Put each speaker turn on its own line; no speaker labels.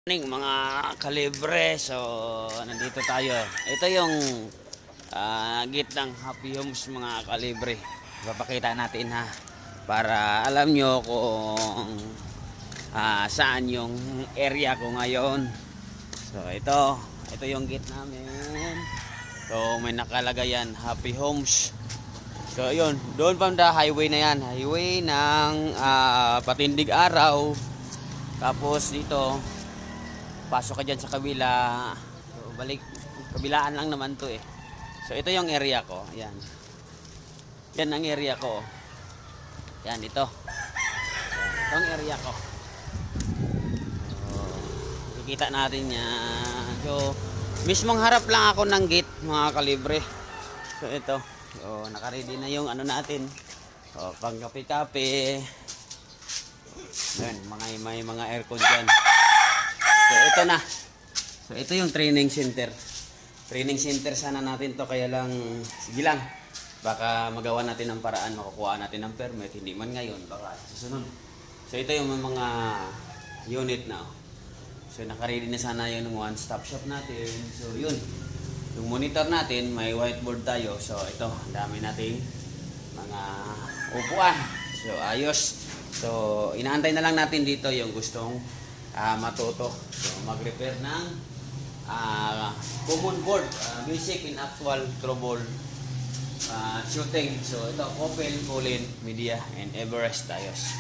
Mga kalibre, so nandito tayo. Ito yung gitnang Happy Homes mga kalibre. Papakita natin ha para alam nyo kung saan yung area ko ngayon. So ito yung gate namin. So may nakalagay yan, Happy Homes. So yun, doon pa highway na yan, highway ng Patindig Araw. Tapos dito pasok ka dyan sa kabila. So, balik, kabilaan lang naman to eh. So, ito yung area ko. Ayan. Yan ang area ko. Yan, ito. Ito ang area ko. So, kikita natin yan. So, mismong harap lang ako ng gate, mga kalibre. So, ito. So, nakaready na yung ano natin. So, pang kape-kape. Yan, may mga aircon dyan. So ito na. So ito yung training center. Training center sana natin to, kaya lang sige lang. Baka magawa natin ng paraan, makukuha natin ng permit, hindi man ngayon, baka susunod. So ito yung mga unit na. So naka-ready na sana yung one-stop shop natin. So yun. Yung monitor natin, may whiteboard tayo. So ito, ang dami nating mga upuan. So ayos. So inaantay na lang natin dito yung gustong matuto. So mag-repair ng common board, music in actual trouble, shooting. So ito, Opel, Colin, Media, and Everest ayos.